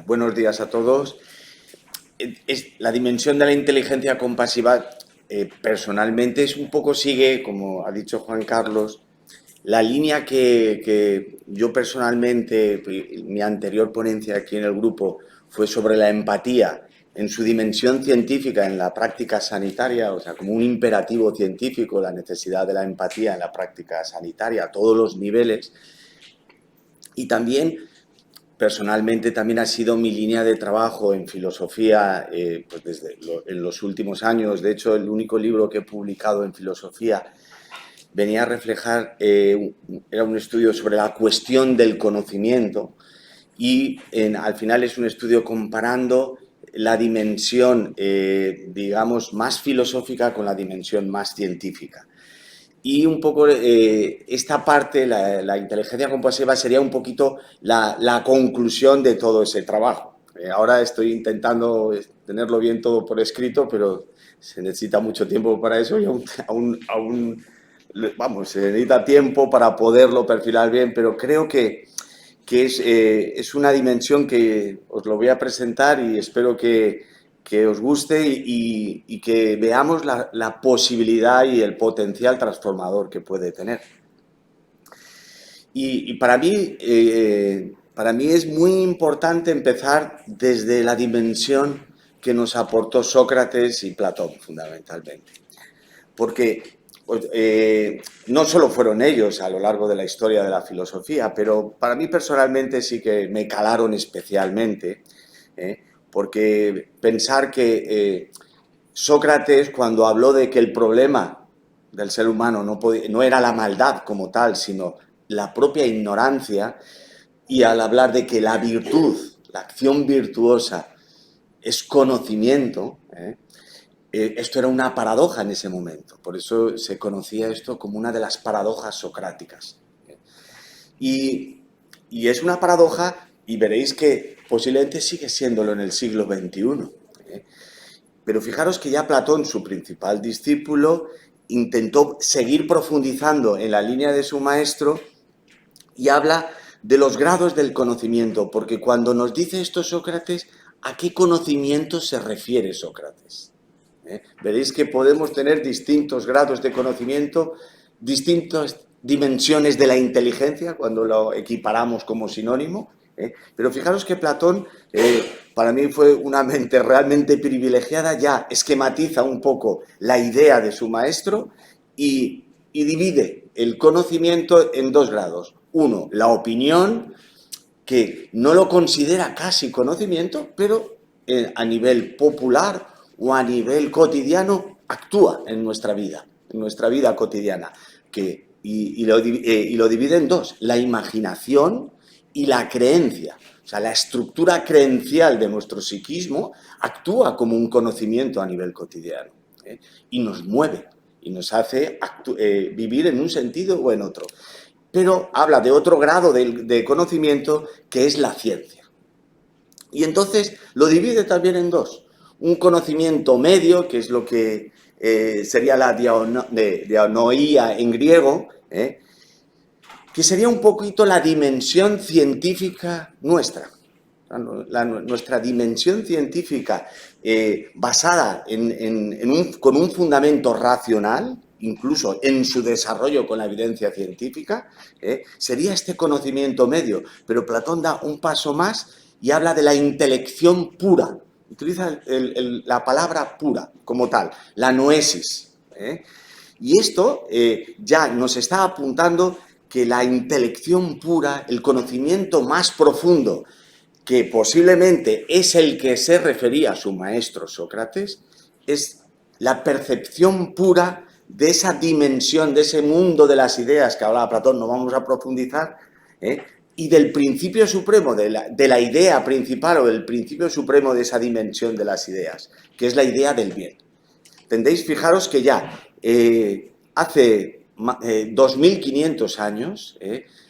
Buenos días a todos. La dimensión de la inteligencia compasiva, personalmente, es un poco sigue, como ha dicho Juan Carlos, la línea que yo personalmente, mi anterior ponencia aquí en el grupo fue sobre la empatía en su dimensión científica en la práctica sanitaria, o sea, como un imperativo científico, la necesidad de la empatía en la práctica sanitaria a todos los niveles. Y también, personalmente, también ha sido mi línea de trabajo en filosofía pues en los últimos años. De hecho, el único libro que he publicado en filosofía venía a reflejar, era un estudio sobre la cuestión del conocimiento y al final es un estudio comparando la dimensión, digamos, más filosófica con la dimensión más científica. Y un poco esta parte, la inteligencia compasiva, sería un poquito la conclusión de todo ese trabajo. Ahora estoy intentando tenerlo bien todo por escrito, pero se necesita mucho tiempo para eso y vamos, se necesita tiempo para poderlo perfilar bien, pero creo que es una dimensión que os lo voy a presentar y espero que os guste y que veamos la posibilidad y el potencial transformador que puede tener. Y para mí es muy importante empezar desde la dimensión que nos aportó Sócrates y Platón, fundamentalmente. Porque no solo fueron ellos a lo largo de la historia de la filosofía, pero para mí personalmente sí que me calaron especialmente, porque pensar que Sócrates, cuando habló de que el problema del ser humano no era la maldad como tal, sino la propia ignorancia, y al hablar de que la virtud, la acción virtuosa, es conocimiento, esto era una paradoja en ese momento. Por eso se conocía esto como una de las paradojas socráticas. Y es una paradoja, y veréis que posiblemente sigue siéndolo en el siglo XXI. Pero fijaros que ya Platón, su principal discípulo, intentó seguir profundizando en la línea de su maestro y habla de los grados del conocimiento, porque cuando nos dice esto Sócrates, ¿a qué conocimiento se refiere Sócrates? Veréis que podemos tener distintos grados de conocimiento, distintas dimensiones de la inteligencia, cuando lo equiparamos como sinónimo, pero fijaros que Platón, para mí fue una mente realmente privilegiada, ya esquematiza un poco la idea de su maestro y divide el conocimiento en dos grados. Uno, la opinión, que no lo considera casi conocimiento, pero a nivel popular o a nivel cotidiano actúa en nuestra vida cotidiana. Y lo divide en dos, la imaginación y la creencia. O sea, la estructura creencial de nuestro psiquismo actúa como un conocimiento a nivel cotidiano, y nos mueve y nos hace vivir en un sentido o en otro. Pero habla de otro grado de conocimiento, que es la ciencia. Y entonces lo divide también en dos. Un conocimiento medio, que es lo que sería la dianoía en griego, que sería un poquito la dimensión científica nuestra. Nuestra dimensión científica basada con un fundamento racional, incluso en su desarrollo con la evidencia científica, sería este conocimiento medio. Pero Platón da un paso más y habla de la intelección pura. Utiliza la palabra pura como tal, la noesis. Y esto ya nos está apuntando que la intelección pura, el conocimiento más profundo, que posiblemente es el que se refería a su maestro Sócrates, es la percepción pura de esa dimensión, de ese mundo de las ideas que hablaba Platón, no vamos a profundizar, y del principio supremo, de la idea principal o del principio supremo de esa dimensión de las ideas, que es la idea del bien. Tendréis, fijaros que ya hace 2500 años,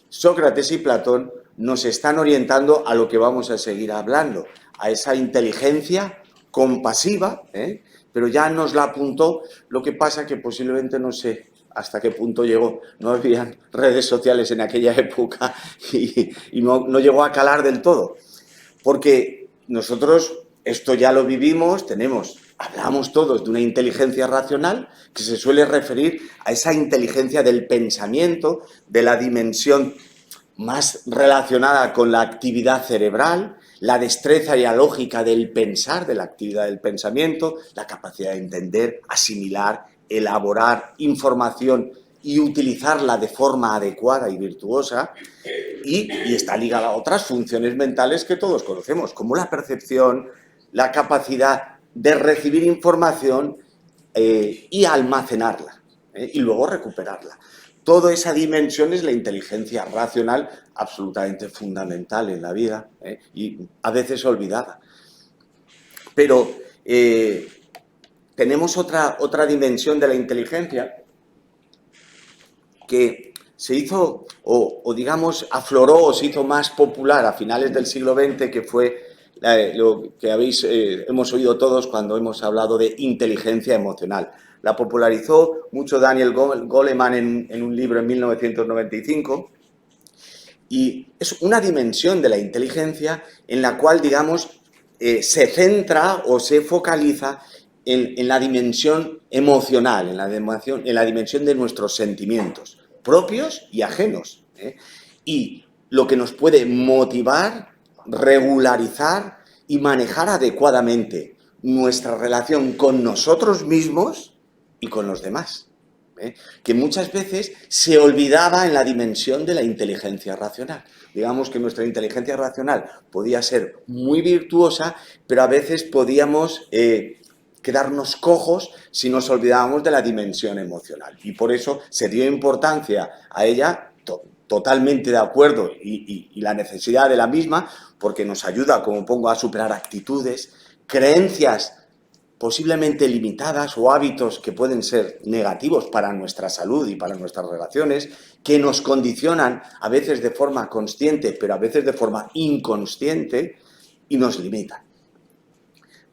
Sócrates y Platón nos están orientando a lo que vamos a seguir hablando, a esa inteligencia compasiva, pero ya nos la apuntó. Lo que pasa que posiblemente no sé hasta qué punto llegó. No había redes sociales en aquella época y no llegó a calar del todo. Porque nosotros esto ya lo vivimos, hablamos todos de una inteligencia racional que se suele referir a esa inteligencia del pensamiento, de la dimensión más relacionada con la actividad cerebral, la destreza y la lógica del pensar, de la actividad del pensamiento, la capacidad de entender, asimilar, elaborar información y utilizarla de forma adecuada y virtuosa, y está ligada a otras funciones mentales que todos conocemos, como la percepción, la capacidad de recibir información y almacenarla, y luego recuperarla. Toda esa dimensión es la inteligencia racional, absolutamente fundamental en la vida, y a veces olvidada. Pero tenemos otra dimensión de la inteligencia que se hizo, o digamos, afloró o se hizo más popular a finales del siglo XX, que fue lo que hemos oído todos cuando hemos hablado de inteligencia emocional. La popularizó mucho Daniel Goleman en un libro en 1995, y es una dimensión de la inteligencia en la cual, digamos, se centra o se focaliza en la dimensión emocional, en la dimensión de nuestros sentimientos, propios y ajenos, y lo que nos puede motivar, regularizar y manejar adecuadamente nuestra relación con nosotros mismos y con los demás, que muchas veces se olvidaba en la dimensión de la inteligencia racional. Digamos que nuestra inteligencia racional podía ser muy virtuosa, pero a veces podíamos quedarnos cojos si nos olvidábamos de la dimensión emocional. Y por eso se dio importancia a ella, totalmente de acuerdo, y la necesidad de la misma, porque nos ayuda, como pongo, a superar actitudes, creencias posiblemente limitadas o hábitos que pueden ser negativos para nuestra salud y para nuestras relaciones, que nos condicionan a veces de forma consciente, pero a veces de forma inconsciente, y nos limitan.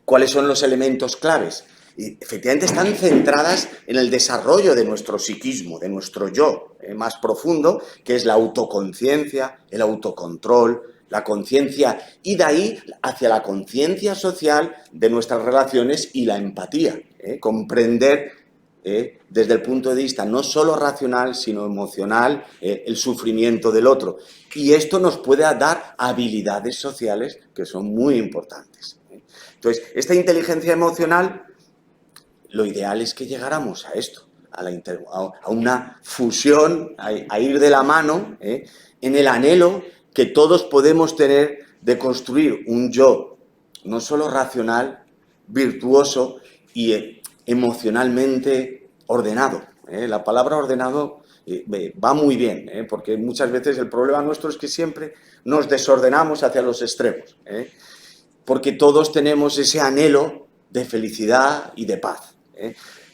¿Cuáles son los elementos claves? Y efectivamente están centradas en el desarrollo de nuestro psiquismo, de nuestro yo más profundo, que es la autoconciencia, el autocontrol, la conciencia, y de ahí hacia la conciencia social de nuestras relaciones y la empatía. Comprender desde el punto de vista no solo racional, sino emocional, el sufrimiento del otro. Y esto nos puede dar habilidades sociales que son muy importantes. Entonces, esta inteligencia emocional, lo ideal es que llegáramos a esto, a una fusión, a ir de la mano, en el anhelo que todos podemos tener de construir un yo no solo racional, virtuoso y emocionalmente ordenado. La palabra ordenado va muy bien, porque muchas veces el problema nuestro es que siempre nos desordenamos hacia los extremos, porque todos tenemos ese anhelo de felicidad y de paz.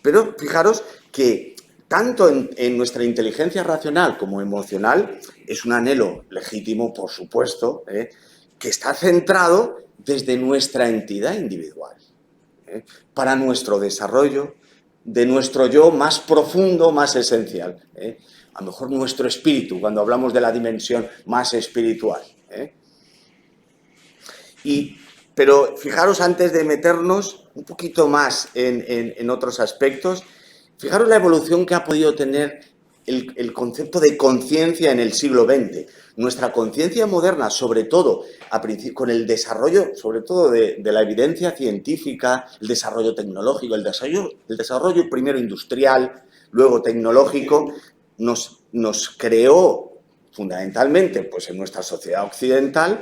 Pero fijaros que tanto en nuestra inteligencia racional como emocional es un anhelo legítimo, por supuesto, que está centrado desde nuestra entidad individual, para nuestro desarrollo, de nuestro yo más profundo, más esencial. A lo mejor nuestro espíritu, cuando hablamos de la dimensión más espiritual. Pero fijaros, antes de meternos un poquito más en otros aspectos, fijaros la evolución que ha podido tener el concepto de conciencia en el siglo XX. Nuestra conciencia moderna, sobre todo con el desarrollo, sobre todo de la evidencia científica, el desarrollo tecnológico, el desarrollo primero industrial, luego tecnológico, nos creó fundamentalmente, pues en nuestra sociedad occidental,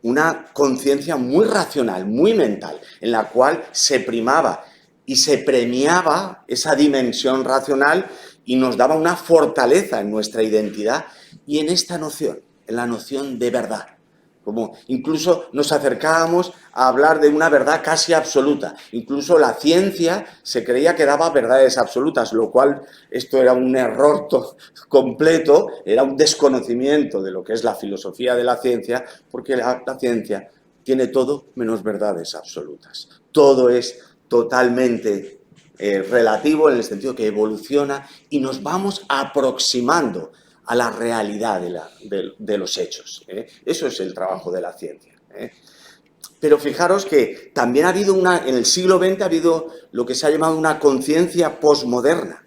una conciencia muy racional, muy mental, en la cual se primaba y se premiaba esa dimensión racional y nos daba una fortaleza en nuestra identidad y en esta noción, en la noción de verdad. Como incluso nos acercábamos a hablar de una verdad casi absoluta. Incluso la ciencia se creía que daba verdades absolutas, lo cual esto era un error completo, era un desconocimiento de lo que es la filosofía de la ciencia, porque la ciencia tiene todo menos verdades absolutas. Todo es totalmente relativo en el sentido que evoluciona y nos vamos aproximando a la realidad de los hechos. Eso es el trabajo de la ciencia. Pero fijaros que también ha habido en el siglo XX ha habido lo que se ha llamado una conciencia posmoderna.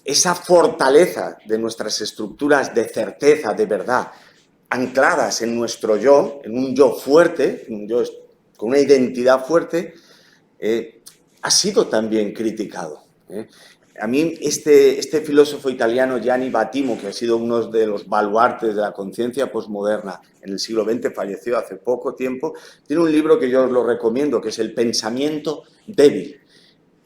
Esa fortaleza de nuestras estructuras de certeza, de verdad, ancladas en nuestro yo, en un yo fuerte, un yo con una identidad fuerte, ha sido también criticado. A mí este filósofo italiano Gianni Battimo, que ha sido uno de los baluartes de la conciencia posmoderna en el siglo XX, falleció hace poco tiempo, tiene un libro que yo os lo recomiendo, que es El pensamiento débil.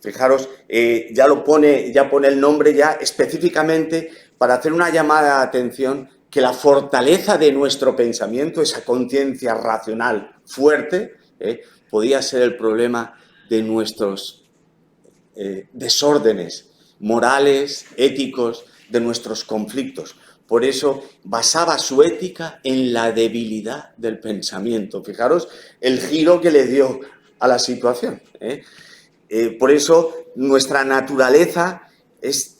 Fijaros, ya pone el nombre ya específicamente para hacer una llamada de atención que la fortaleza de nuestro pensamiento, esa conciencia racional fuerte, podía ser el problema de nuestros desórdenes morales, éticos, de nuestros conflictos. Por eso basaba su ética en la debilidad del pensamiento. Fijaros el giro que le dio a la situación. Por eso nuestra naturaleza es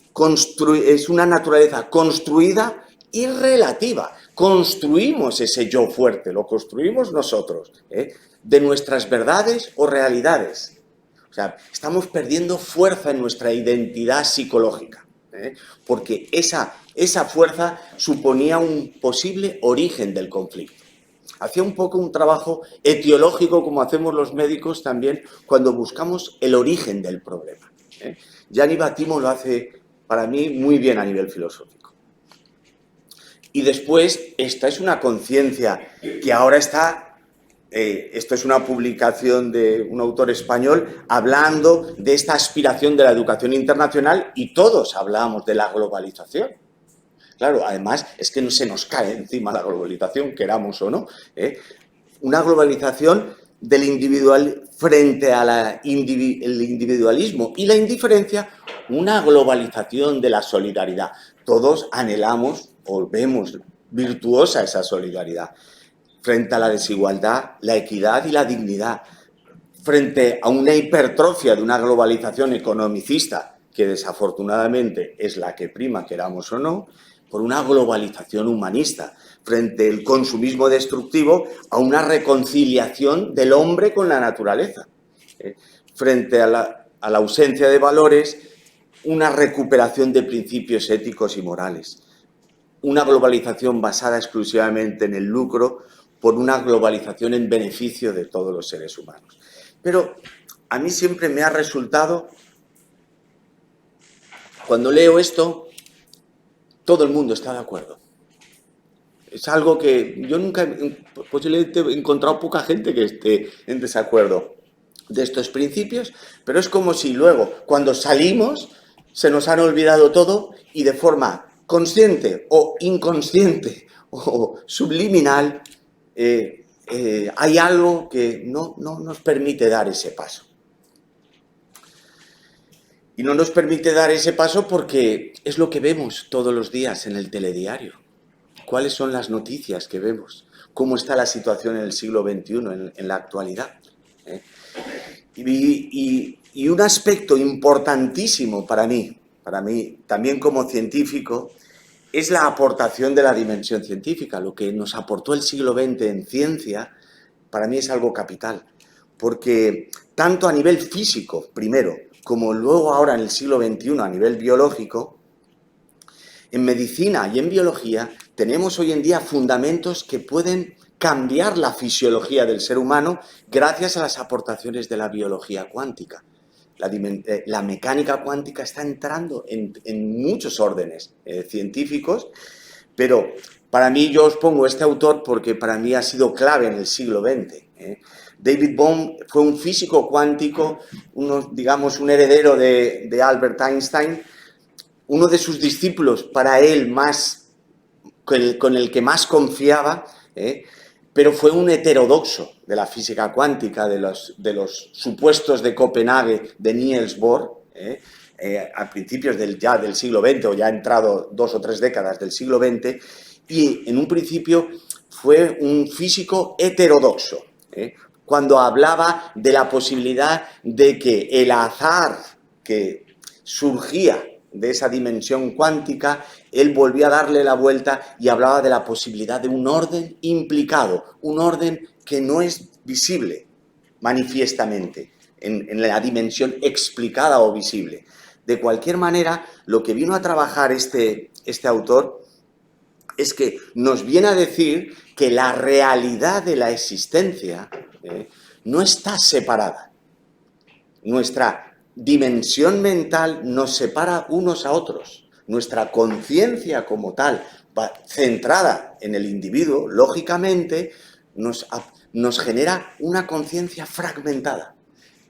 una naturaleza construida y relativa. Construimos ese yo fuerte, lo construimos nosotros, de nuestras verdades o realidades. O sea, estamos perdiendo fuerza en nuestra identidad psicológica, porque esa fuerza suponía un posible origen del conflicto. Hacía un poco un trabajo etiológico, como hacemos los médicos también, cuando buscamos el origen del problema. Gianni Battimo lo hace, para mí, muy bien a nivel filosófico. Y después, esta es una conciencia que ahora está... esto es una publicación de un autor español hablando de esta aspiración de la educación internacional y todos hablamos de la globalización. Claro, además es que no se nos cae encima la globalización, queramos o no. Una globalización del individual frente al individualismo y la indiferencia, una globalización de la solidaridad. Todos anhelamos o vemos virtuosa esa solidaridad frente a la desigualdad, la equidad y la dignidad, frente a una hipertrofia de una globalización economicista que desafortunadamente es la que prima, queramos o no, por una globalización humanista, frente al consumismo destructivo a una reconciliación del hombre con la naturaleza, frente a la ausencia de valores, una recuperación de principios éticos y morales, una globalización basada exclusivamente en el lucro por una globalización en beneficio de todos los seres humanos. Pero a mí siempre me ha resultado, cuando leo esto, todo el mundo está de acuerdo. Es algo que yo nunca, posiblemente he encontrado poca gente que esté en desacuerdo de estos principios, pero es como si luego, cuando salimos, se nos han olvidado todo y de forma consciente o inconsciente o subliminal, hay algo que no nos permite dar ese paso. Y no nos permite dar ese paso porque es lo que vemos todos los días en el telediario. ¿Cuáles son las noticias que vemos? ¿Cómo está la situación en el siglo XXI, en la actualidad? Y un aspecto importantísimo para mí también como científico, es la aportación de la dimensión científica. Lo que nos aportó el siglo XX en ciencia, para mí es algo capital. Porque tanto a nivel físico, primero, como luego ahora en el siglo XXI a nivel biológico, en medicina y en biología tenemos hoy en día fundamentos que pueden cambiar la fisiología del ser humano gracias a las aportaciones de la biología cuántica. La mecánica cuántica está entrando en muchos órdenes científicos, pero para mí, yo os pongo este autor porque para mí ha sido clave en el siglo XX. David Bohm fue un físico cuántico, digamos un heredero de Albert Einstein, uno de sus discípulos para él con el que más confiaba, pero fue un heterodoxo de la física cuántica, de los supuestos de Copenhague de Niels Bohr, a principios del siglo XX, o ya ha entrado 2 o 3 décadas del siglo XX, y en un principio fue un físico heterodoxo, cuando hablaba de la posibilidad de que el azar que surgía de esa dimensión cuántica, él volvió a darle la vuelta y hablaba de la posibilidad de un orden implicado, un orden que no es visible manifiestamente en la dimensión explicada o visible. De cualquier manera, lo que vino a trabajar este autor es que nos viene a decir que la realidad de la existencia no está separada. Nuestra dimensión mental nos separa unos a otros. Nuestra conciencia como tal, centrada en el individuo, lógicamente, nos genera una conciencia fragmentada.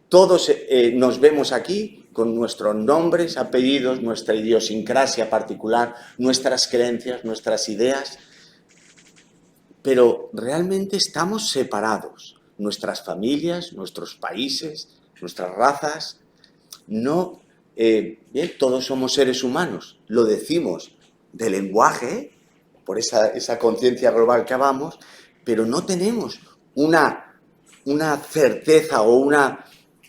Todos nos vemos aquí con nuestros nombres, apellidos, nuestra idiosincrasia particular, nuestras creencias, nuestras ideas, pero realmente estamos separados. Nuestras familias, nuestros países, nuestras razas, no, bien, todos somos seres humanos, lo decimos de lenguaje, por esa conciencia global que hablamos, pero no tenemos una certeza o una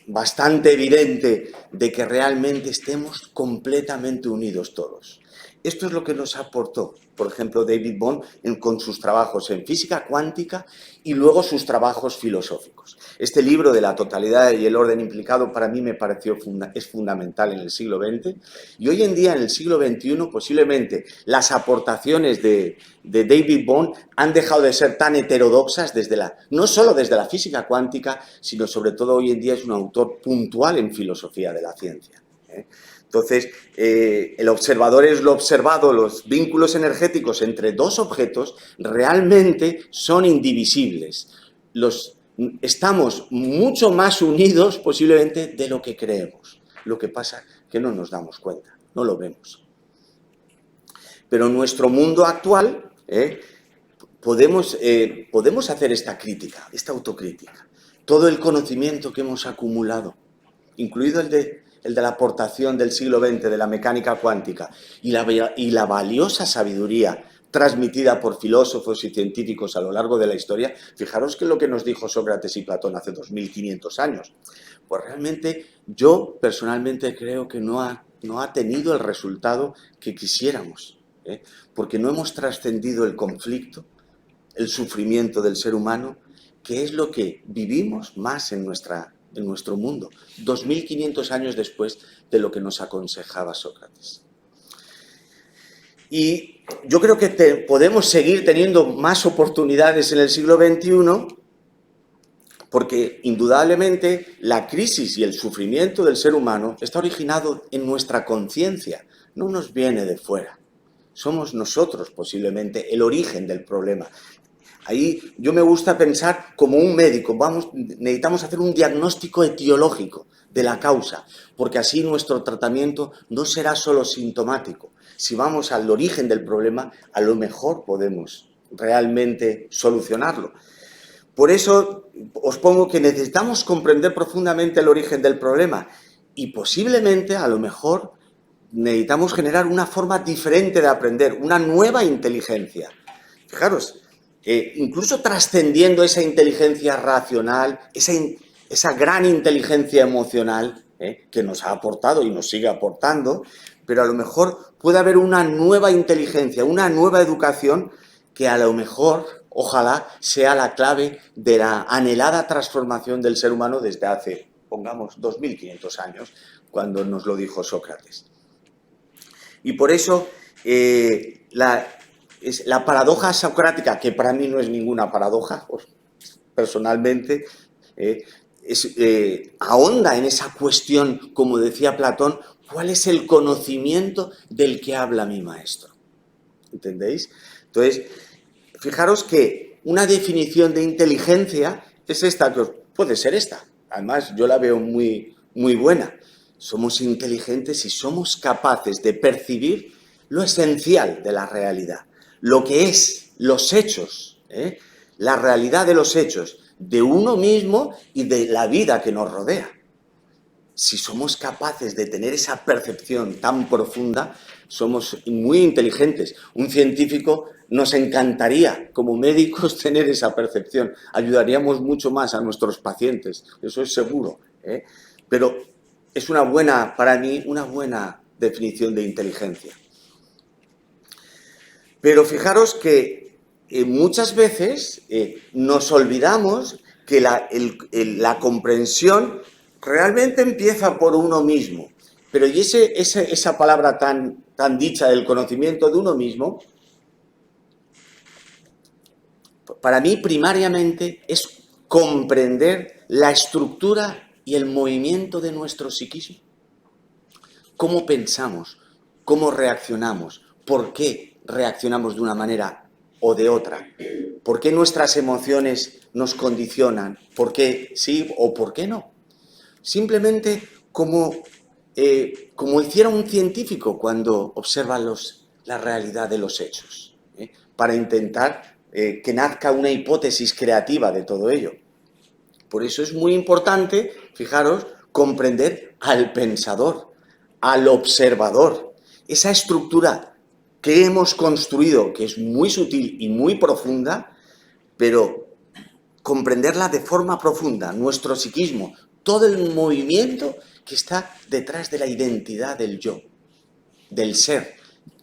bastante evidente de que realmente estemos completamente unidos todos. Esto es lo que nos aportó, por ejemplo, David Bohm con sus trabajos en física cuántica y luego sus trabajos filosóficos. Este libro de la totalidad y el orden implicado para mí me pareció es fundamental en el siglo XX y hoy en día en el siglo XXI posiblemente las aportaciones de David Bohm han dejado de ser tan heterodoxas no solo desde la física cuántica, sino sobre todo hoy en día es un autor puntual en filosofía de la ciencia. Entonces, el observador es lo observado, los vínculos energéticos entre dos objetos realmente son indivisibles. Estamos mucho más unidos posiblemente de lo que creemos. Lo que pasa es que no nos damos cuenta, no lo vemos. Pero en nuestro mundo actual podemos hacer esta crítica, esta autocrítica. Todo el conocimiento que hemos acumulado, incluido el de la aportación del siglo XX de la mecánica cuántica y la valiosa sabiduría transmitida por filósofos y científicos a lo largo de la historia, fijaros que es lo que nos dijo Sócrates y Platón hace 2500 años. Pues realmente yo personalmente creo que no ha tenido el resultado que quisiéramos, porque no hemos trascendido el conflicto, el sufrimiento del ser humano, que es lo que vivimos más en nuestro mundo, 2500 años después de lo que nos aconsejaba Sócrates. Y yo creo que podemos seguir teniendo más oportunidades en el siglo XXI porque indudablemente la crisis y el sufrimiento del ser humano está originado en nuestra conciencia, no nos viene de fuera. Somos nosotros posiblemente el origen del problema. Ahí yo me gusta pensar como un médico, necesitamos hacer un diagnóstico etiológico de la causa, porque así nuestro tratamiento no será solo sintomático. Si vamos al origen del problema, a lo mejor podemos realmente solucionarlo. Por eso os pongo que necesitamos comprender profundamente el origen del problema y posiblemente, a lo mejor, necesitamos generar una forma diferente de aprender, una nueva inteligencia. Fijaros, incluso trascendiendo esa inteligencia racional, esa gran inteligencia emocional que nos ha aportado y nos sigue aportando, pero a lo mejor puede haber una nueva inteligencia, una nueva educación que a lo mejor, ojalá, sea la clave de la anhelada transformación del ser humano desde hace, pongamos, 2500 años, cuando nos lo dijo Sócrates. Y por eso la paradoja socrática, que para mí no es ninguna paradoja, pues, personalmente, ahonda en esa cuestión, como decía Platón, ¿cuál es el conocimiento del que habla mi maestro? ¿Entendéis? Entonces, fijaros que una definición de inteligencia es esta, que puede ser esta. Además, yo la veo muy, muy buena. Somos inteligentes y somos capaces de percibir lo esencial de la realidad, lo que es, los hechos, la realidad de los hechos, de uno mismo y de la vida que nos rodea. Si somos capaces de tener esa percepción tan profunda, somos muy inteligentes. Un científico nos encantaría, como médicos, tener esa percepción. Ayudaríamos mucho más a nuestros pacientes, eso es seguro. Pero es para mí, una buena definición de inteligencia. Pero fijaros que muchas veces nos olvidamos que la comprensión realmente empieza por uno mismo. Pero y esa palabra tan dicha del conocimiento de uno mismo, para mí primariamente es comprender la estructura y el movimiento de nuestro psiquismo. Cómo pensamos, cómo reaccionamos, por qué reaccionamos de una manera o de otra, por qué nuestras emociones nos condicionan, por qué sí o por qué no. Simplemente como hiciera un científico cuando observa la realidad de los hechos, para intentar que nazca una hipótesis creativa de todo ello. Por eso es muy importante, fijaros, comprender al pensador, al observador, esa estructura que hemos construido, que es muy sutil y muy profunda, pero comprenderla de forma profunda, nuestro psiquismo, todo el movimiento que está detrás de la identidad del yo, del ser,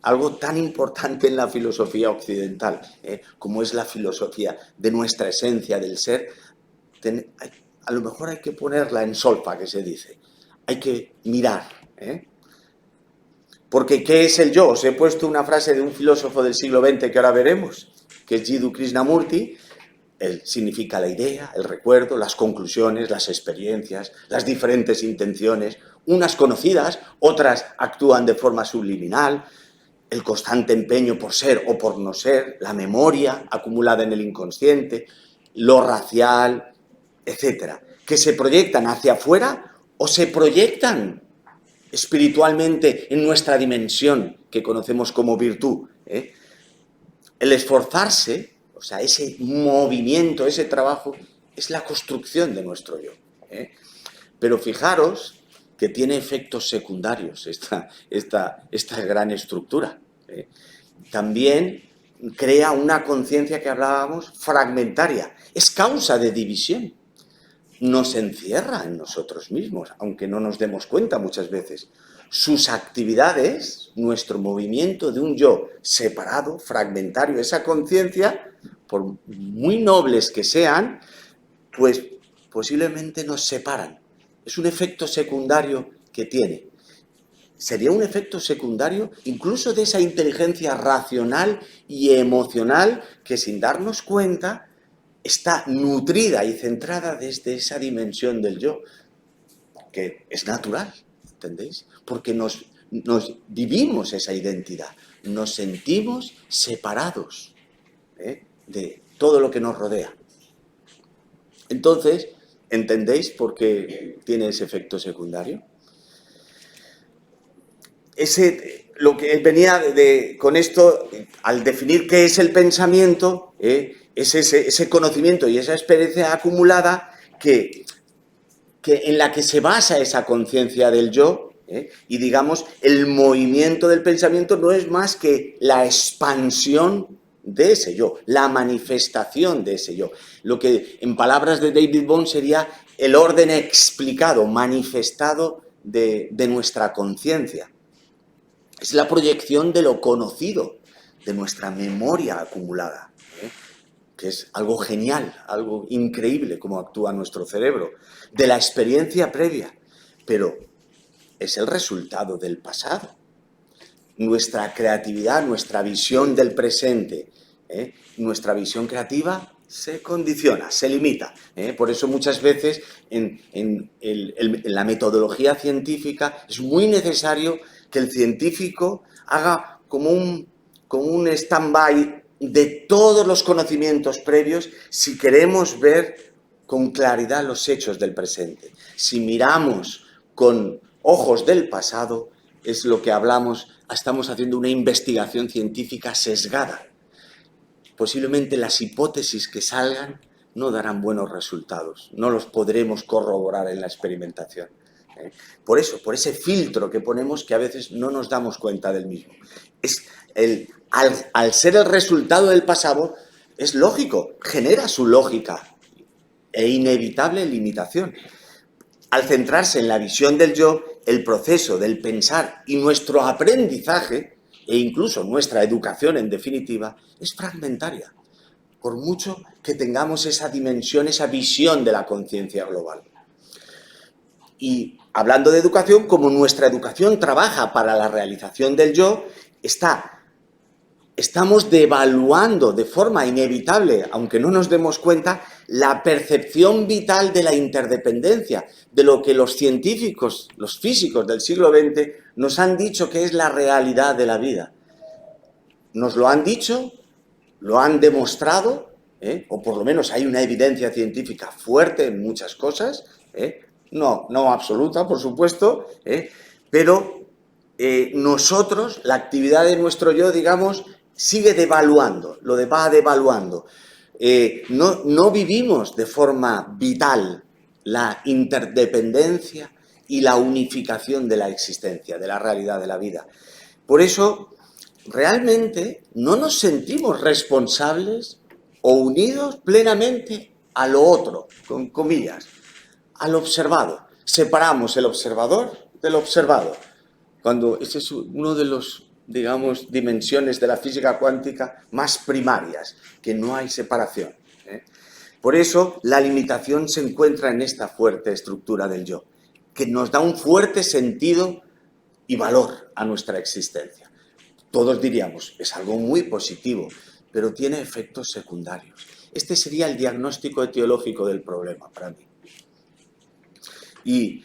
algo tan importante en la filosofía occidental, como es la filosofía de nuestra esencia del ser. A lo mejor hay que ponerla en solfa, que se dice, hay que mirar, porque ¿qué es el yo? Os he puesto una frase de un filósofo del siglo XX que ahora veremos, que es Jiddu Krishnamurti. Significa la idea, el recuerdo, las conclusiones, las experiencias, las diferentes intenciones, unas conocidas, otras actúan de forma subliminal, el constante empeño por ser o por no ser, la memoria acumulada en el inconsciente, lo racial, etcétera, que se proyectan hacia afuera o se proyectan espiritualmente en nuestra dimensión que conocemos como virtud. El esforzarse, o sea, ese movimiento, ese trabajo, es la construcción de nuestro yo. Pero fijaros que tiene efectos secundarios esta gran estructura. También crea una conciencia que hablábamos fragmentaria. Es causa de división. Nos encierra en nosotros mismos, aunque no nos demos cuenta muchas veces. Sus actividades, nuestro movimiento de un yo separado, fragmentario, esa conciencia, por muy nobles que sean, pues posiblemente nos separan. Es un efecto secundario que tiene. Sería un efecto secundario incluso de esa inteligencia racional y emocional que, sin darnos cuenta, está nutrida y centrada desde esa dimensión del yo, que es natural, ¿entendéis? Porque nos vivimos esa identidad, nos sentimos separados de todo lo que nos rodea. Entonces, ¿entendéis por qué tiene ese efecto secundario? Lo que venía con esto, al definir qué es el pensamiento, es ese conocimiento y esa experiencia acumulada en la que se basa esa conciencia del yo, y digamos, el movimiento del pensamiento no es más que la expansión de ese yo, la manifestación de ese yo. Lo que en palabras de David Bohm sería el orden explicado, manifestado de nuestra conciencia. Es la proyección de lo conocido, de nuestra memoria acumulada, que es algo genial, algo increíble cómo actúa nuestro cerebro, de la experiencia previa, pero es el resultado del pasado. Nuestra creatividad, nuestra visión del presente, nuestra visión creativa se condiciona, se limita. Por eso muchas veces en la metodología científica es muy necesario que el científico haga como un stand-by de todos los conocimientos previos si queremos ver con claridad los hechos del presente. Si miramos con ojos del pasado, es lo que hablamos, estamos haciendo una investigación científica sesgada. Posiblemente las hipótesis que salgan no darán buenos resultados, no los podremos corroborar en la experimentación. Por eso, por ese filtro que ponemos que a veces no nos damos cuenta del mismo. Al ser el resultado del pasado, es lógico, genera su lógica e inevitable limitación. Al centrarse en la visión del yo, el proceso del pensar y nuestro aprendizaje, e incluso nuestra educación en definitiva, es fragmentaria, por mucho que tengamos esa dimensión, esa visión de la conciencia global. Y hablando de educación, como nuestra educación trabaja para la realización del yo, estamos devaluando de forma inevitable, aunque no nos demos cuenta, la percepción vital de la interdependencia, de lo que los científicos, los físicos del siglo XX nos han dicho que es la realidad de la vida. Nos lo han dicho, lo han demostrado, o por lo menos hay una evidencia científica fuerte en muchas cosas, no absoluta, por supuesto, pero nosotros, la actividad de nuestro yo, digamos, sigue devaluando, lo va devaluando. No vivimos de forma vital la interdependencia y la unificación de la existencia, de la realidad de la vida. Por eso, realmente no nos sentimos responsables o unidos plenamente a lo otro, con comillas, al observado. Separamos el observador del observado. Cuando ese es uno de los, digamos, dimensiones de la física cuántica más primarias, que no hay separación. Por eso la limitación se encuentra en esta fuerte estructura del yo, que nos da un fuerte sentido y valor a nuestra existencia. Todos diríamos, es algo muy positivo, pero tiene efectos secundarios. Este sería el diagnóstico etiológico del problema para mí. Y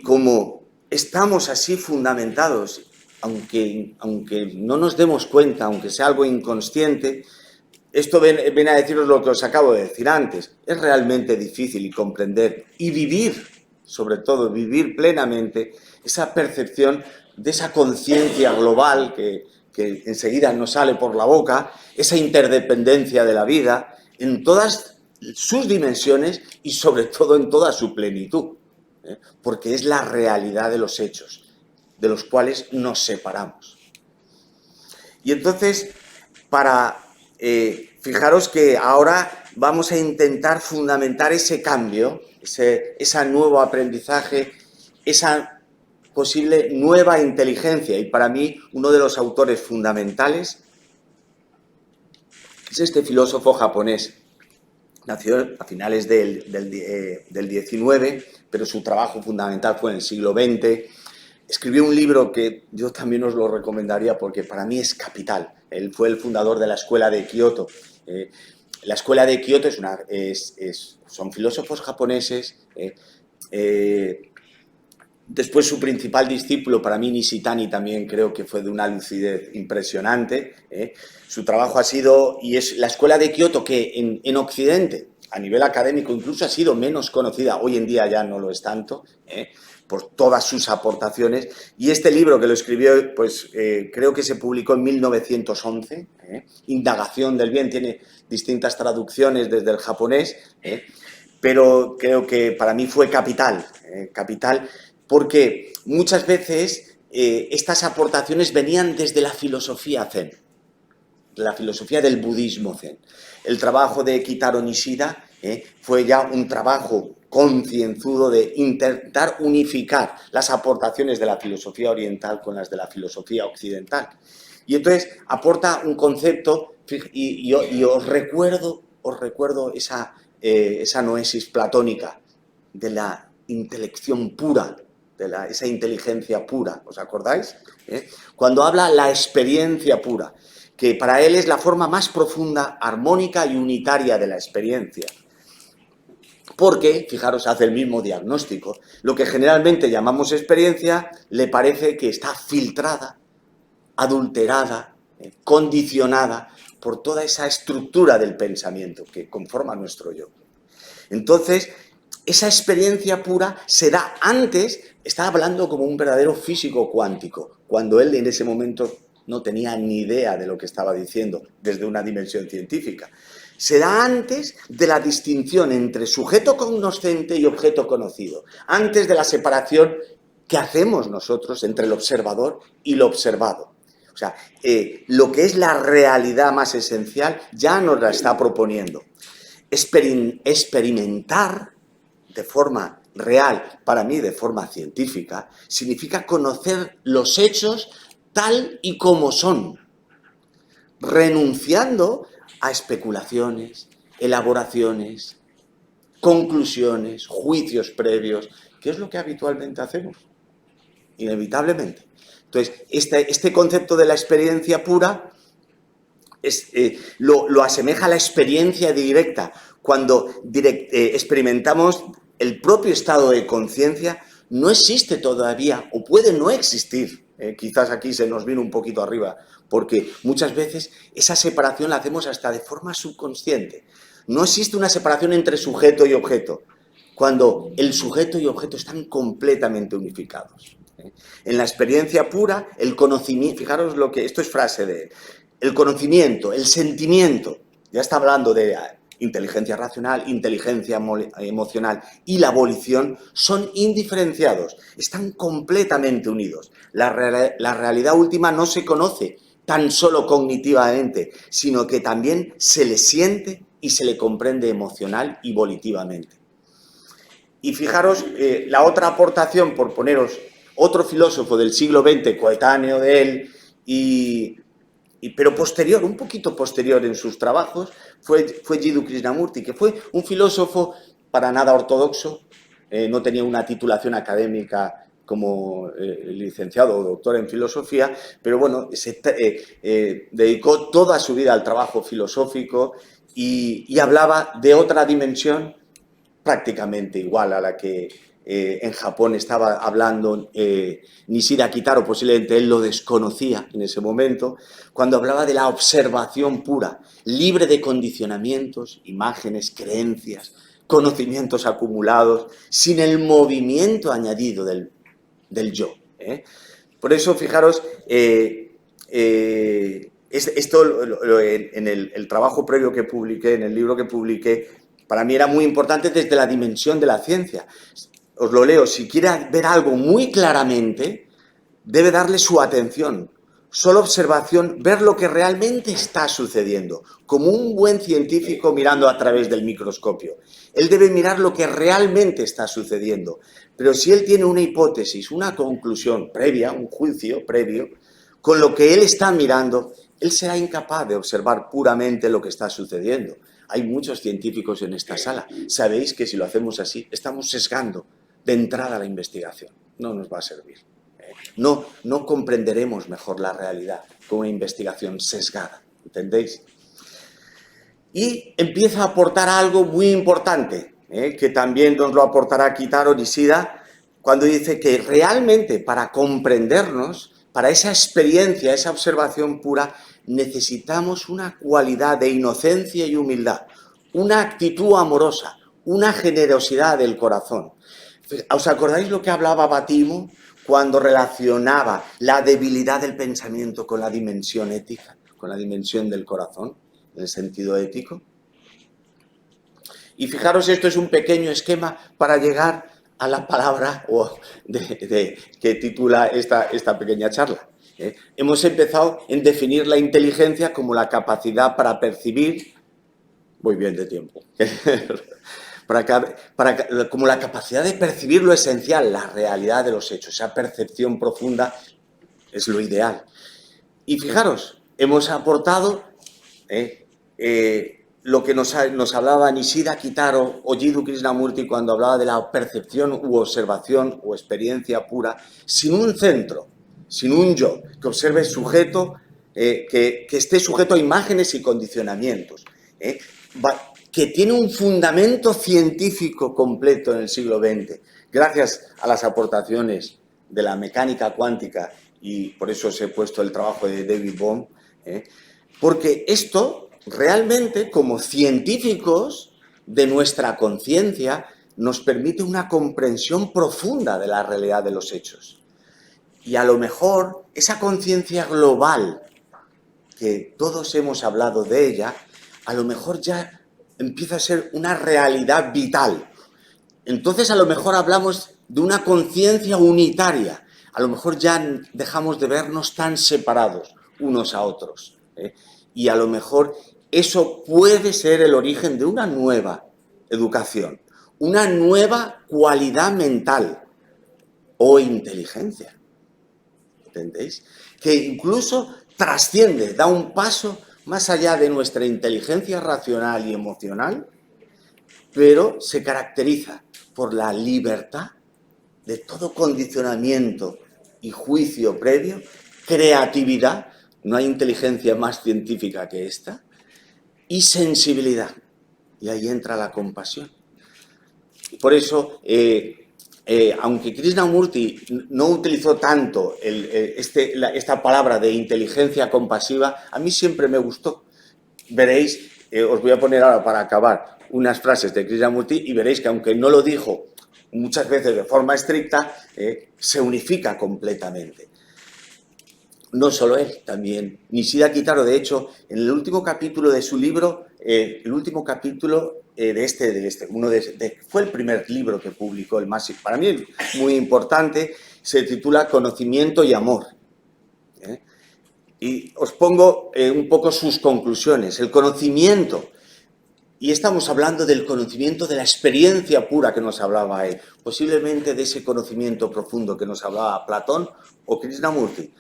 como estamos así fundamentados, aunque no nos demos cuenta, aunque sea algo inconsciente, esto viene a deciros lo que os acabo de decir antes. Es realmente difícil comprender y vivir, sobre todo vivir plenamente, esa percepción de esa conciencia global que enseguida nos sale por la boca, esa interdependencia de la vida en todas sus dimensiones y sobre todo en toda su plenitud, porque es la realidad de los hechos, de los cuales nos separamos. Y entonces, fijaros que ahora vamos a intentar fundamentar ese cambio, ese nuevo aprendizaje, esa posible nueva inteligencia. Y para mí, uno de los autores fundamentales es este filósofo japonés. Nació a finales del XIX, pero su trabajo fundamental fue en el siglo XX. Escribió un libro que yo también os lo recomendaría porque para mí es capital. Él fue el fundador de la Escuela de Kioto. La Escuela de Kioto son filósofos japoneses. Después su principal discípulo, para mí Nishitani también creo que fue de una lucidez impresionante. Su trabajo ha sido, y es la Escuela de Kioto que en Occidente, a nivel académico, incluso ha sido menos conocida, hoy en día ya no lo es tanto, por todas sus aportaciones. Y este libro que lo escribió, pues creo que se publicó en 1911, Indagación del Bien, tiene distintas traducciones desde el japonés, pero creo que para mí fue capital, porque muchas veces estas aportaciones venían desde la filosofía zen, la filosofía del budismo zen. El trabajo de Kitaro Nishida fue ya un trabajo concienzudo de intentar unificar las aportaciones de la filosofía oriental con las de la filosofía occidental. Y entonces aporta un concepto, y os recuerdo esa noesis platónica de la intelección pura, esa inteligencia pura, ¿os acordáis? Cuando habla la experiencia pura, que para él es la forma más profunda, armónica y unitaria de la experiencia. Porque, fijaros, hace el mismo diagnóstico. Lo que generalmente llamamos experiencia le parece que está filtrada, adulterada, condicionada por toda esa estructura del pensamiento que conforma nuestro yo. Entonces, esa experiencia pura se da antes, está hablando como un verdadero físico cuántico, cuando él en ese momento no tenía ni idea de lo que estaba diciendo desde una dimensión científica. Se da antes de la distinción entre sujeto cognoscente y objeto conocido, antes de la separación que hacemos nosotros entre el observador y lo observado. O sea, lo que es la realidad más esencial ya nos la está proponiendo. Experimentar de forma real, para mí de forma científica, significa conocer los hechos tal y como son, renunciando a especulaciones, elaboraciones, conclusiones, juicios previos, que es lo que habitualmente hacemos, inevitablemente. Entonces, este concepto de la experiencia pura lo asemeja a la experiencia directa. Cuando experimentamos el propio estado de conciencia, no existe todavía, o puede no existir, quizás aquí se nos vino un poquito arriba, porque muchas veces esa separación la hacemos hasta de forma subconsciente. No existe una separación entre sujeto y objeto, cuando el sujeto y objeto están completamente unificados. En la experiencia pura, el conocimiento, fijaros lo que, esto es frase de el conocimiento, el sentimiento, ya está hablando de inteligencia racional, inteligencia emocional y la volición, son indiferenciados, están completamente unidos. La realidad última no se conoce tan solo cognitivamente, sino que también se le siente y se le comprende emocional y volitivamente. Y fijaros, la otra aportación, por poneros otro filósofo del siglo XX, coetáneo de él, pero posterior, un poquito posterior en sus trabajos, fue Jiddu Krishnamurti, que fue un filósofo para nada ortodoxo, no tenía una titulación académica como licenciado o doctor en filosofía, pero bueno, dedicó toda su vida al trabajo filosófico y hablaba de otra dimensión prácticamente igual a la que en Japón estaba hablando Nishida Kitaro, posiblemente él lo desconocía en ese momento, cuando hablaba de la observación pura, libre de condicionamientos, imágenes, creencias, conocimientos acumulados, sin el movimiento añadido del yo. Por eso, fijaros, esto en el trabajo previo que publiqué, en el libro que publiqué, para mí era muy importante desde la dimensión de la ciencia. Os lo leo, si quiere ver algo muy claramente, debe darle su atención, solo observación, ver lo que realmente está sucediendo, como un buen científico mirando a través del microscopio. Él debe mirar lo que realmente está sucediendo, pero si él tiene una hipótesis, una conclusión previa, un juicio previo, con lo que él está mirando, él será incapaz de observar puramente lo que está sucediendo. Hay muchos científicos en esta sala. Sabéis que si lo hacemos así, estamos sesgando de entrada la investigación. No nos va a servir. No comprenderemos mejor la realidad con una investigación sesgada. ¿Entendéis? Y empieza a aportar algo muy importante, que también nos lo aportará Kitaro Nishida, cuando dice que realmente para comprendernos, para esa experiencia, esa observación pura, necesitamos una cualidad de inocencia y humildad, una actitud amorosa, una generosidad del corazón. ¿Os acordáis lo que hablaba Batimo cuando relacionaba la debilidad del pensamiento con la dimensión ética, con la dimensión del corazón, en el sentido ético? Y fijaros, esto es un pequeño esquema para llegar a la palabra que titula esta pequeña charla. Hemos empezado en definir la inteligencia como la capacidad para percibir, voy bien de tiempo, como la capacidad de percibir lo esencial, la realidad de los hechos, esa percepción profunda es lo ideal. Y fijaros, hemos aportado lo que nos hablaba Nishida Kitaro o Jiddu Krishnamurti cuando hablaba de la percepción u observación o experiencia pura, sin un centro, sin un yo, que observe sujeto, que esté sujeto a imágenes y condicionamientos, que tiene un fundamento científico completo en el siglo XX, gracias a las aportaciones de la mecánica cuántica, y por eso os he puesto el trabajo de David Bohm, porque esto realmente, como científicos de nuestra conciencia, nos permite una comprensión profunda de la realidad de los hechos. Y a lo mejor esa conciencia global, que todos hemos hablado de ella, a lo mejor ya empieza a ser una realidad vital. Entonces a lo mejor hablamos de una conciencia unitaria. A lo mejor ya dejamos de vernos tan separados unos a otros. Y a lo mejor eso puede ser el origen de una nueva educación, una nueva cualidad mental o inteligencia. ¿Entendéis? Que incluso trasciende, da un paso más allá de nuestra inteligencia racional y emocional, pero se caracteriza por la libertad de todo condicionamiento y juicio previo, creatividad, no hay inteligencia más científica que esta, y sensibilidad. Y ahí entra la compasión. Por eso, aunque Krishnamurti no utilizó tanto esta palabra de inteligencia compasiva, a mí siempre me gustó. Veréis, os voy a poner ahora para acabar unas frases de Krishnamurti y veréis que aunque no lo dijo muchas veces de forma estricta, se unifica completamente. No solo él, también Nishida Kitaro. De hecho, en el último capítulo de su libro, el último capítulo fue el primer libro que publicó, el más, para mí muy importante, se titula Conocimiento y Amor. Y os pongo un poco sus conclusiones. El conocimiento, y estamos hablando del conocimiento de la experiencia pura que nos hablaba él, posiblemente de ese conocimiento profundo que nos hablaba Platón o Krishnamurti,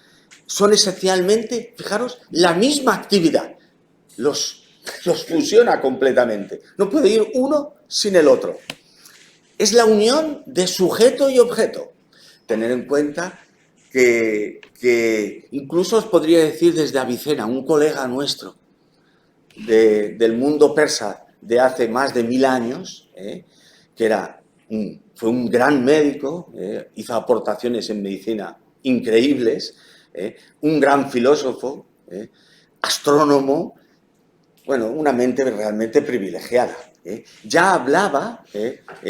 son esencialmente, fijaros, la misma actividad. Los fusiona completamente. No puede ir uno sin el otro. Es la unión de sujeto y objeto. Tener en cuenta que incluso os podría decir desde Avicena, un colega nuestro del mundo persa de hace más de 1000 años, que fue un gran médico, hizo aportaciones en medicina increíbles, un gran filósofo, astrónomo, bueno, una mente realmente privilegiada. Ya hablaba,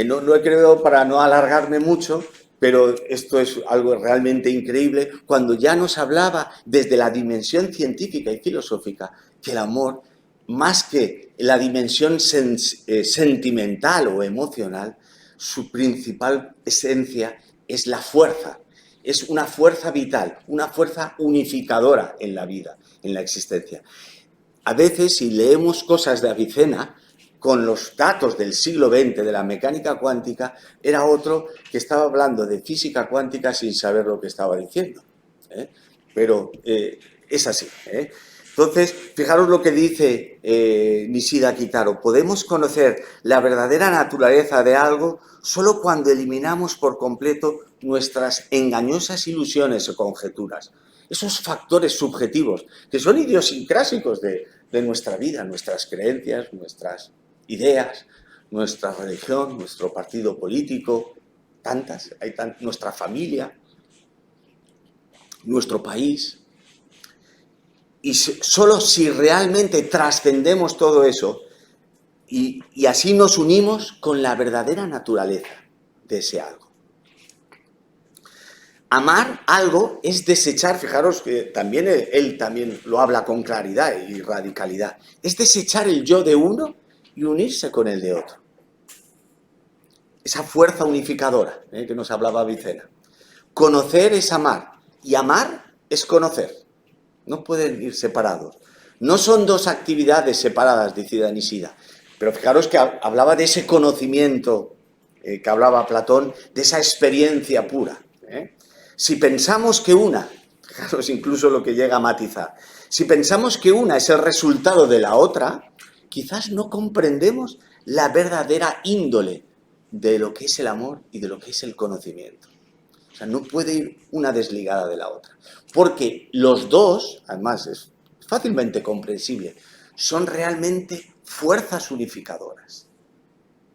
no he querido para no alargarme mucho, pero esto es algo realmente increíble, cuando ya nos hablaba desde la dimensión científica y filosófica que el amor, más que la dimensión sentimental o emocional, su principal esencia es la fuerza. Es una fuerza vital, una fuerza unificadora en la vida, en la existencia. A veces, si leemos cosas de Avicena, con los datos del siglo XX de la mecánica cuántica, era otro que estaba hablando de física cuántica sin saber lo que estaba diciendo. Pero es así. Entonces, fijaros lo que dice Nishida Kitaro. Podemos conocer la verdadera naturaleza de algo solo cuando eliminamos por completo nuestras engañosas ilusiones o conjeturas. Esos factores subjetivos que son idiosincrásicos de nuestra vida, nuestras creencias, nuestras ideas, nuestra religión, nuestro partido político, nuestra familia, nuestro país. Y solo si realmente trascendemos todo eso y así nos unimos con la verdadera naturaleza de ese algo. Amar algo es desechar, fijaros que también él también lo habla con claridad y radicalidad, es desechar el yo de uno y unirse con el de otro. Esa fuerza unificadora que nos hablaba Avicena. Conocer es amar y amar es conocer. No pueden ir separados. No son dos actividades separadas, decía Nishida. Pero fijaros que hablaba de ese conocimiento que hablaba Platón, de esa experiencia pura. Si pensamos que una, fijaros incluso lo que llega a matizar, si pensamos que una es el resultado de la otra, quizás no comprendemos la verdadera índole de lo que es el amor y de lo que es el conocimiento. O sea, no puede ir una desligada de la otra. Porque los dos, además es fácilmente comprensible, son realmente fuerzas unificadoras.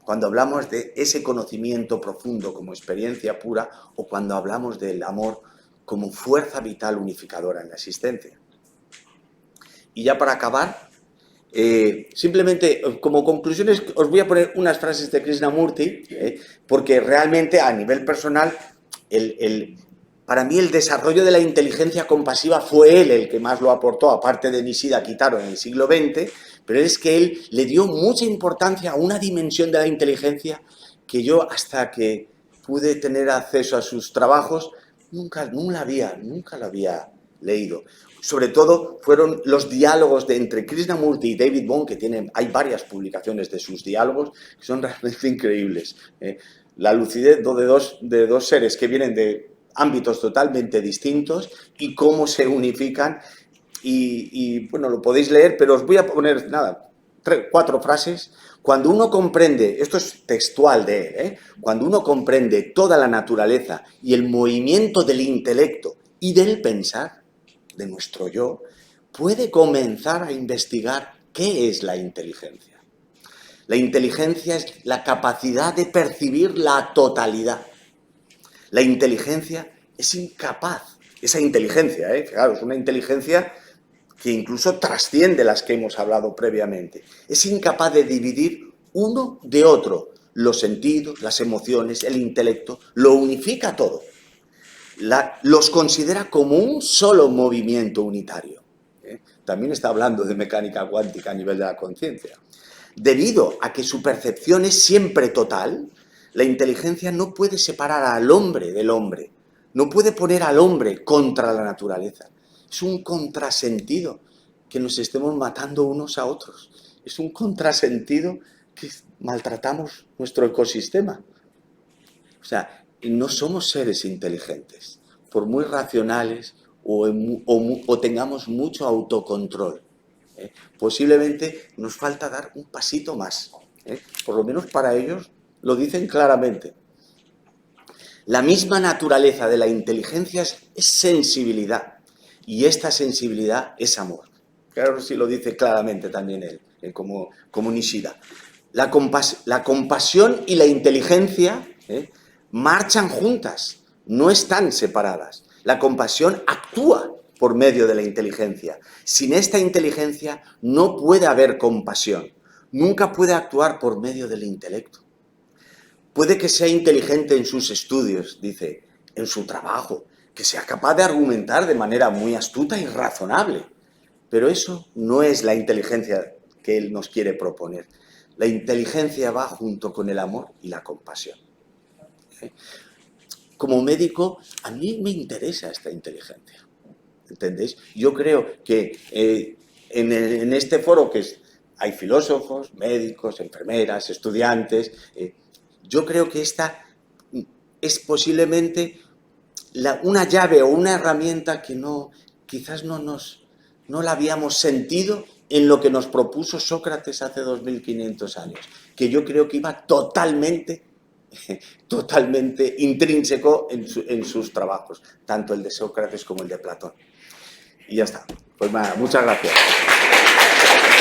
Cuando hablamos de ese conocimiento profundo como experiencia pura o cuando hablamos del amor como fuerza vital unificadora en la existencia. Y ya para acabar, simplemente como conclusiones os voy a poner unas frases de Krishnamurti, porque realmente a nivel personal para mí el desarrollo de la inteligencia compasiva fue él el que más lo aportó, aparte de Nishida Kitaro en el siglo XX, pero es que él le dio mucha importancia a una dimensión de la inteligencia que yo, hasta que pude tener acceso a sus trabajos, nunca la había leído. sobre todo fueron los diálogos entre Krishnamurti y David Bohm, que hay varias publicaciones de sus diálogos que son realmente increíbles. La lucidez de dos seres que vienen de ámbitos totalmente distintos y cómo se unifican. Bueno, lo podéis leer, pero os voy a poner, nada, 4 frases. Cuando uno comprende, esto es textual de él, cuando uno comprende toda la naturaleza y el movimiento del intelecto y del pensar, de nuestro yo, puede comenzar a investigar qué es la inteligencia. La inteligencia es la capacidad de percibir la totalidad. La inteligencia es incapaz, esa inteligencia, fijaros, una inteligencia que incluso trasciende las que hemos hablado previamente. Es incapaz de dividir uno de otro. Los sentidos, las emociones, el intelecto, lo unifica todo. Los considera como un solo movimiento unitario. También está hablando de mecánica cuántica a nivel de la conciencia. Debido a que su percepción es siempre total, la inteligencia no puede separar al hombre del hombre. No puede poner al hombre contra la naturaleza. Es un contrasentido que nos estemos matando unos a otros. Es un contrasentido que maltratamos nuestro ecosistema. O sea, no somos seres inteligentes, por muy racionales o tengamos mucho autocontrol. Posiblemente nos falta dar un pasito más. Por lo menos para ellos lo dicen claramente. La misma naturaleza de la inteligencia es sensibilidad. Y esta sensibilidad es amor. Claro, sí lo dice claramente también él, como Nishida. La compasión y la inteligencia marchan juntas, no están separadas. La compasión actúa por medio de la inteligencia. Sin esta inteligencia no puede haber compasión. Nunca puede actuar por medio del intelecto. Puede que sea inteligente en sus estudios, dice, en su trabajo, que sea capaz de argumentar de manera muy astuta y razonable. Pero eso no es la inteligencia que él nos quiere proponer. La inteligencia va junto con el amor y la compasión. Como médico, a mí me interesa esta inteligencia. ¿Entendéis? Yo creo que en este foro hay filósofos, médicos, enfermeras, estudiantes. Yo creo que esta es posiblemente una llave o una herramienta que quizás no la habíamos sentido en lo que nos propuso Sócrates hace 2500 años, que yo creo que iba totalmente intrínseco en sus trabajos, tanto el de Sócrates como el de Platón. Y ya está. Pues nada, muchas gracias.